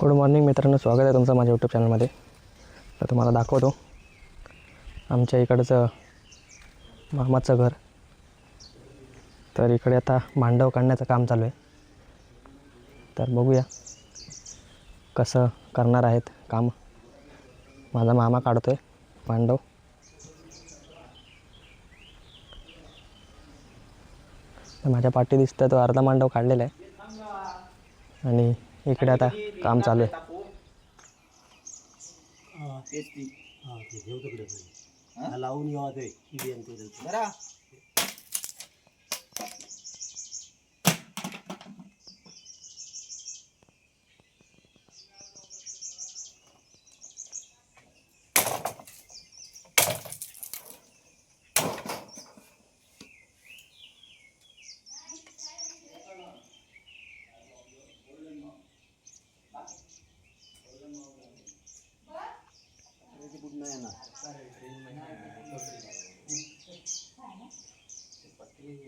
Good morning मित्रांनो, स्वागत आहे तुमचं माझ्या यूट्यूब चॅनलमध्ये. तर तुम्हाला दाखवतो आमच्या इकडचं मामाचं घर. तर इकडे आता मांडव काढण्याचं काम चालू आहे. तर बघूया कसं करणार आहेत काम. माझा मामा काढतो आहे मांडव. तर माझ्या पाठी दिसतं तो अर्धा मांडव काढलेला आहे आणि इकडे आता काम चालू आहे. लावून येवा ते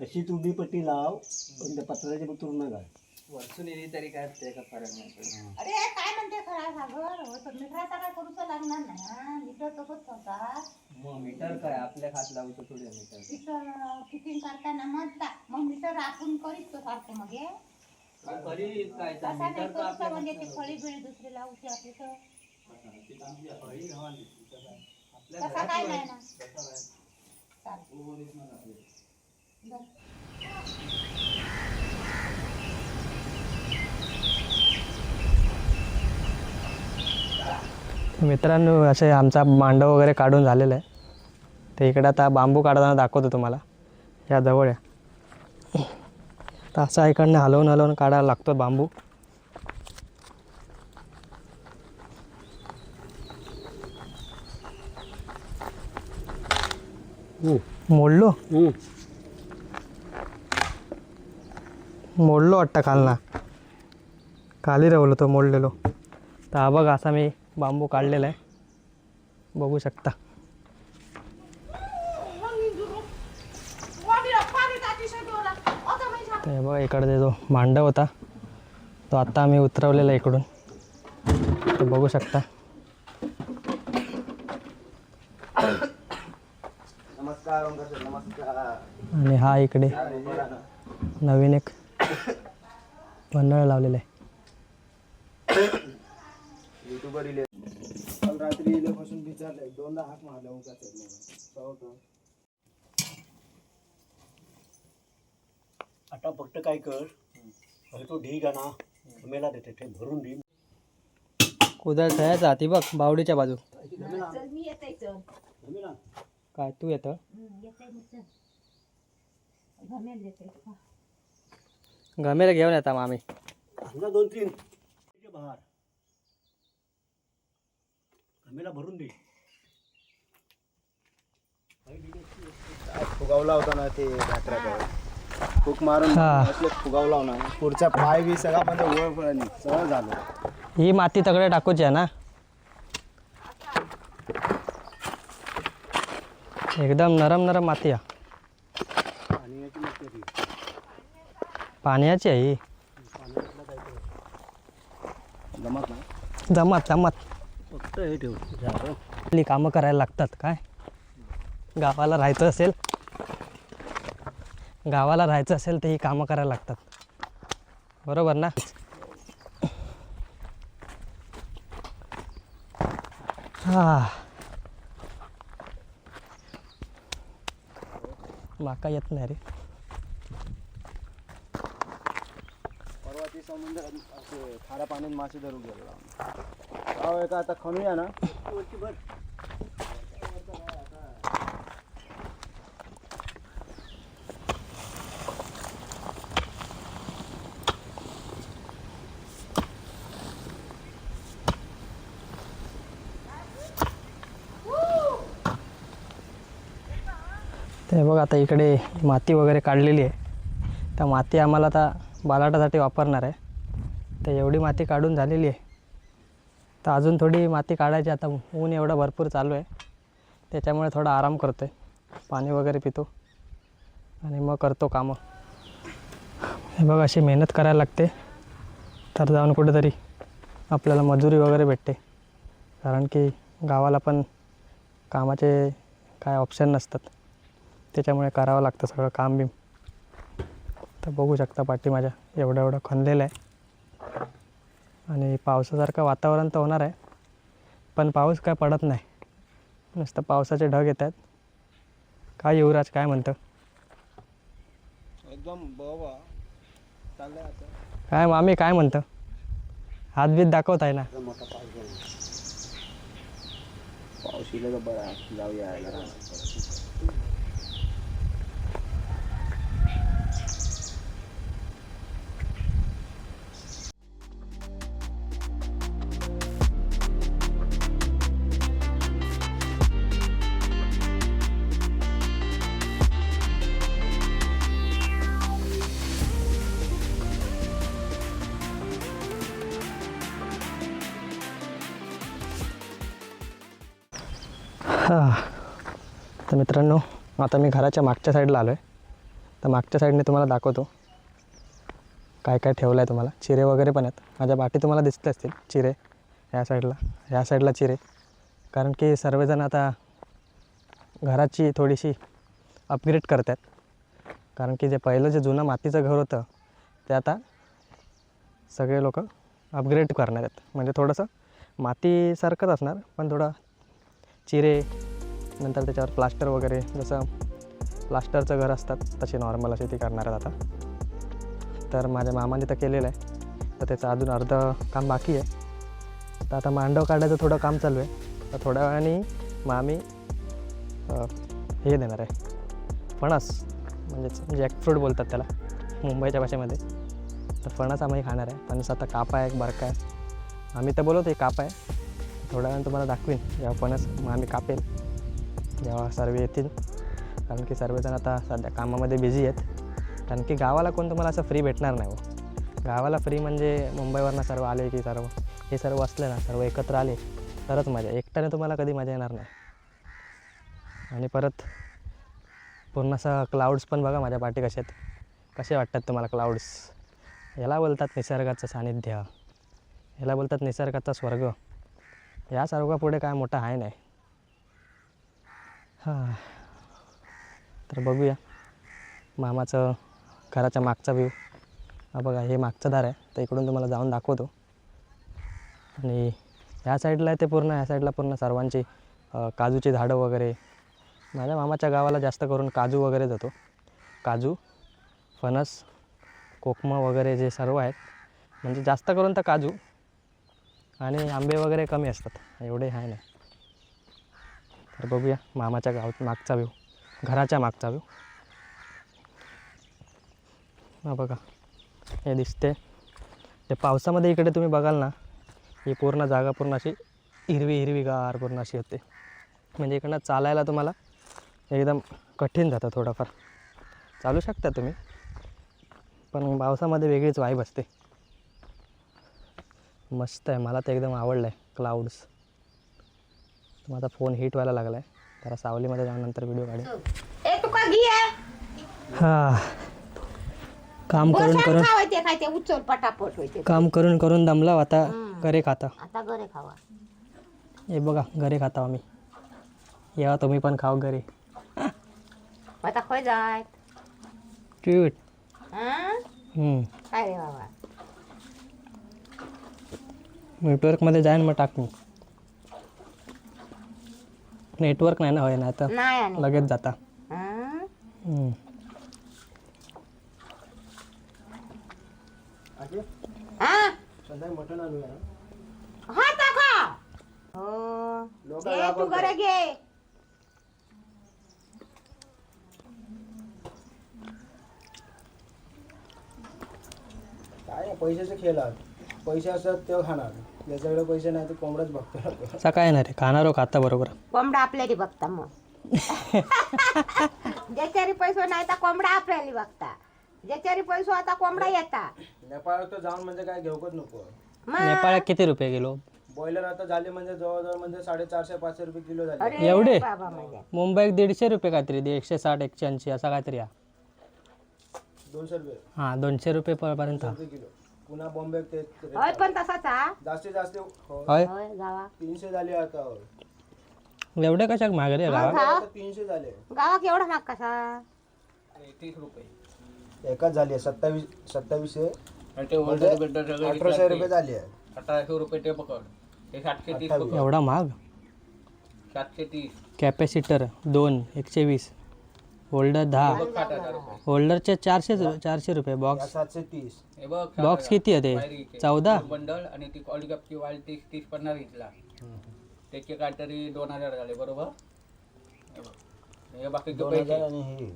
अशी तुडी पट्टी लाव पण त्या पत्राच्या बुतूर नका वर्षून येली तरी काय ते का फरक नाही. अरे काय म्हणते खरा सागर हो तर मित्राचा काय करूच लागणार नाही हा मीटर तसंच होता. मग मीटर काय आपल्या खात लावतो थोडे मीटर तिथं फिटिंग करताना म्हणता मग मीटर आपण करीत तो सारखं मग हे करी काय तसा नाही करूचा म्हणजे ते फळी बिळी दुसरी लावूची आपली तर तसा काय नाही ना मित्रांनो, असे आमचा मांडव वगैरे काढून झालेला आहे. ते इकडे आता बांबू काढताना दाखवतो तुम्हाला. या जवळ आहे तर असा इकडनं हलवून हलवून काढायला लागतो बांबू. मोडलो मोडलो वाटतं खालना खाली रवलो तो मोडलेलो. तर हा बघ असा मी बांबू काढलेला आहे, बघू शकता. ते बघ इकडे जो मांडव होता तो आता आम्ही उतरवलेला इकडून, तर बघू शकता. नमस्कार नमस्कार. आणि हा इकडे नवीन एक मंडळ लावलेलं आहे. काल रात्री इलेपासून विचारले दोनदा हाक मारल्या आता फक्त काय कर तो ढीग ना मेला देते ते भरून ढीग कुदळ खेळायचा ती बघ बावडीच्या बाजू. मी येते चल काय तू येतं गमेला घेऊन येता मग आम्ही. दोन तीन बाहेर आम्हीला भरून दे. फुगावला होता ना ते घाटराकडे फुक मारून फुगावला ना पुढचा पाय बी सगळा म्हणजे ओळख सगळं झालं. ही माती तगडे टाकूची आहे ना, एकदम नरम नरम माती आहे. पाण्याची आहे ही. जमत नाही जमत जमत फक्त हे ठेव झालं. आपली कामं करायला लागतात. काय गावाला राहायचं असेल तर ही कामं करायला लागतात, बरोबर ना. माका येत नाही रे. परवा ती समुद्रात असे खाऱ्या पाण्यात मासे धरून गेलो एका आता खणूया ना भर. ते बघ आता इकडे माती वगैरे काढलेली आहे. त्या माती आम्हाला आता बालाटासाठी वापरणार आहे. तर एवढी माती काढून झालेली आहे. तर अजून थोडी माती काढायची. आता ऊन एवढं भरपूर चालू आहे त्याच्यामुळे थोडा आराम करतो आहे, पाणी वगैरे पितो आणि मग करतो कामं. हे बघ अशी मेहनत करायला लागते तर जाऊन कुठेतरी आपल्याला मजुरी वगैरे भेटते, कारण की गावाला पण कामाचे काय ऑप्शन नसतात, त्याच्यामुळे करावं लागतं सगळं काम बिम. तर बघू शकता पाठी माझ्या एवढं एवढं खणलेलं आहे. आणि पावसासारखं वातावरण तर होणार आहे, पण पाऊस काय पडत नाही, नुसतं पावसाचे ढग येत आहेत. काय युवराज काय म्हणतं? एकदम बाबा चाललंय आता. काय मामी काय म्हणतं? हातबीत दाखवत आहे ना? पाऊस इला तर बरं आहे, जाऊया यायला. तर मित्रांनो, आता मी घराच्या मागच्या साईडला आलो आहे. तर मागच्या साईडने तुम्हाला दाखवतो काय काय ठेवलं आहे. तुम्हाला चिरे वगैरे पण आहेत माझ्या पाठी, तुम्हाला दिसले असतील चिरे. ह्या साईडला चिरे, कारण की सर्वजण आता घराची थोडीशी अपग्रेड करत आहेत. कारण की जे पहिलं जे जुनं मातीचं घर होतं ते आता सगळे लोक अपग्रेड करणार आहेत. म्हणजे थोडंसं मातीसारखंच असणार, पण थोडं चिरे, नंतर त्याच्यावर प्लास्टर वगैरे, जसं प्लास्टरचं घर असतात तसे नॉर्मल असे ते करणार आहेत आता. तर माझ्या मामाने तर केलेलं आहे, तर त्याचं अजून अर्धं काम बाकी आहे. तर आता मांडव काढायचं थोडं काम चालू आहे. तर थोड्या वेळाने मामी हे देणार आहे, फणस, म्हणजेच जॅकफ्रूट बोलतात त्याला मुंबईच्या भाषेमध्ये. तर फणस आम्ही खाणार आहे. फणस आता कापा आहे, एक बरका आहे. आम्ही तर बोलवतो एक कापा आहे. थोड्या वेळानं तुम्हाला दाखवीन जेव्हा फणस आम्ही कापेल, जेव्हा सर्व येतील. कारण की सर्वजण आता सध्या कामामध्ये बिझी आहेत. कारण की गावाला कोण तुम्हाला असं फ्री भेटणार नाही हो. गावाला फ्री म्हणजे मुंबईवरनं सर्व आले की हे सर्व असले ना, सर्व एकत्र आले तरच मजा. एकट्याने तुम्हाला कधी मजा येणार नाही. आणि परत पूर्ण असं क्लाउड्स पण बघा माझ्या पाठी कसे आहेत. कसे वाटतात तुम्हाला क्लाउड्स? याला बोलतात निसर्गाचं सानिध्य, याला बोलतात निसर्गाचा स्वर्ग. या सर्वापुढे काय मोठं आहे नाही. हां, तर बघूया मामाचं घराच्या मागचा व्ह्यू. हा बघा, हे मागचं दार आहे, तर इकडून तुम्हाला जाऊन दाखवतो. आणि ह्या साईडला आहे ते पूर्ण, ह्या साईडला पूर्ण सर्वांची काजूची झाडं वगैरे. माझ्या मामाच्या गावाला जास्त करून काजू वगैरे जातो. काजू, फणस, कोकमं वगैरे जे सर्व आहेत, म्हणजे जास्त करून तर काजू. आणि आंबे वगैरे कमी असतात, एवढे आहे नाही. तर बघूया मामाच्या गावात मागचा व्ह्यू, घराच्या मागचा व्ह्यू. हा बघा, हे दिसते. ते पावसामध्ये इकडे तुम्ही बघाल ना, ही पूर्ण जागा पूर्ण अशी हिरवीगार पूर्ण अशी होते. म्हणजे इकडनं चालायला तुम्हाला एकदम कठीण जातं. थोडंफार चालू शकता तुम्ही, पण पावसामध्ये वेगळीच वाईब असते. मस्त आहे, मला तर एकदम आवडलं आहे क्लाउड्स. माझा फोन हीट व्हायला लागला आहे, जरा सावलीमध्ये जाऊन नंतर व्हिडिओ काढेल. ए तुका घे हां, काम करून करून खायचे उचल पटापट होते. काम करून करून दमला आता. घरे खाता, आता घरे खावा. हे बघा घरी खाता आम्ही. या तुम्ही पण खाऊ घरी. आता खय जाय ट्यूट. काय रे बाबा, नेटवर्कमध्ये जाईन मग टाक. मी नेटवर्क नाही ना, होय ना आता नाही आणि लगेच जाता. संध्याकाळी मटण आणूया ना. हा टाका. हो घे तू घरे घे. काय पैशाचे खेळ आहेत. पैसे असतात तेव्हा खाणार, ज्याच्याकडे पैसे नाही ते कोंबड्याच बघतो. असं काय नाही रे, खाणारो खाता बरोबर. कोंबडा आपल्याला बघता मग. ज्याच्यारी पैसे नाही तर कोंबडा आपल्याला बघता, ज्याच्यारी पैसे आता कोंबडा येता. नेपाळात तर जाऊन म्हणजे काय घेऊकच नको. नेपाळात किती रुपये किलो? बॉयलर आता झाले म्हणजे जवळजवळ म्हणजे 450-500 रुपये किलो झाले. अरे एवढे? बाबा माझ्या मुंबईत 150 रुपये काहीतरी, 160-180 असा काहीतरी. 200 रुपये हां, 200 रुपये पर्यंत. रुपये किलो. पुन्हा बॉम्बे ते होय पण तसाच हा जास्तीत जास्त होय होय गावा 300 झाले आता एवढे कशाक महाग रे गावात आता 300 झाले गावाक एवढा माग कसा 30 रुपये एकाच झाली 2700 आणि ते होल्डर बिल्डर सगळे 1800 रुपये झाली आहे 1800 रुपये ते पकड हे 730 पकड एवढा महाग 730 कॅपॅसिटर 2 120 होल्डर 10 60,000 रुपये होल्डरचे 400 रुपये बॉक्स 730 हे बघ बॉक्स किती आहे ते 14 बंडल आणि ती ऑली कपची वाल 30-50 घेतला त्याचे काहीतरी 2000 झाले बरोबर हे बघ. हे बाकीचे 2000 पैसे आणि हे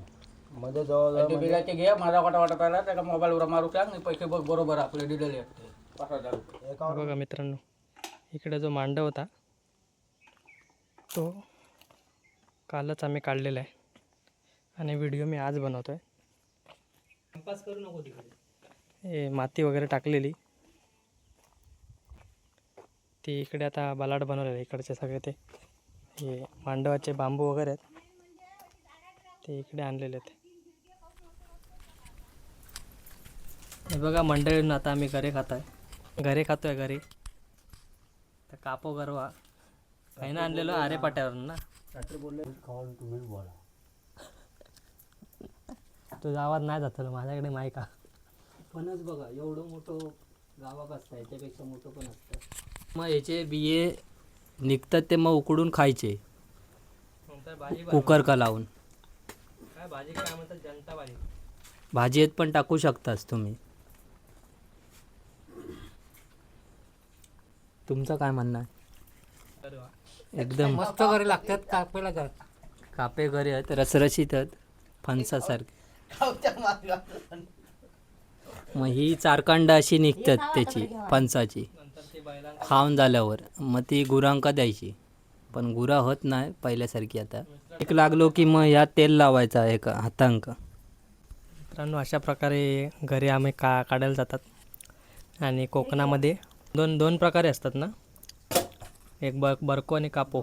मध्ये जवळजवळ ते बिलाचे घे माझा वाटत आला त्याला मोबाईलवर मारू सांग आणि पैसे बघ बरोबर आपले दिलेले आहेत 5,000 रुपये एका बघा मित्रांनो इकडे जो मांडव होता तो कालच आम्ही काढलेला आहे आणि व्हिडिओ मी आज बनवतो आहे करू नको तिकडे हे माती वगैरे टाकलेली ती इकडे आता बलाड बनवलेलं आहे इकडचे सगळे ते हे मांडवाचे बांबू वगैरे आहेत ते इकडे आणलेले आहेत हे बघा मंडळींना आता आम्ही घरे खातोय घरी तर कापो गरवा काही ना आणलेलो आरे पाट्यावरून ना रात्री बोलले खाऊन तुम्ही बोला तुझा आवाज नाही जातो माझ्याकडे माहीत का फणस बघा एवढं मोठं गावाक असतं याच्यापेक्षा मोठं पण असतं मग याचे बिये निघतात ते मग उकडून खायचे नंतर भाजी कुकर का लावून काय भाजी काय म्हणतात जनता भाजी भाजीत पण टाकू शकतास तुम्ही. तुमचं काय म्हणणं आहे? तर वा. एकदम मस्त घरी लागतात कापेला जात कापे घरे आहेत रसरशीत आहेत फणसासारखे. मग ही चारकांड अशी निघतात त्याची फणसाची नंतर ते बैलांना खाऊन झाल्यावर मग ती गुरांका द्यायची पण गुरा होत नाही पहिल्यासारखी आता. एक लागलो की मग ह्या तेल लावायचा एक हातांक. मित्रांनो अशा प्रकारे घरी आम्ही काढायला जातात आणि कोकणामध्ये दोन प्रकारे असतात ना एक बरको आणि कापो.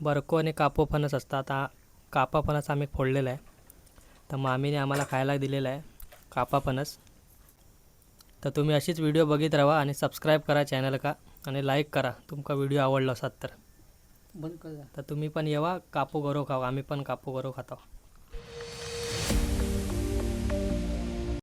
बरको आणि कापो फणस असतात. आता कापा फणस आम्ही फोडलेला आहे तर मामीने आम्हाला खायला दिलेला आहे कापा फणस. तर तुम्ही अशीच व्हिडिओ बघित राहा आणि सबस्क्राईब करा चॅनल का आणि लाईक करा तुमका व्हिडिओ आवडला असतात तर. बंद कर तर तुम्ही पण येवा कापू गरो खावा आम्ही पण कापू गरो खातो.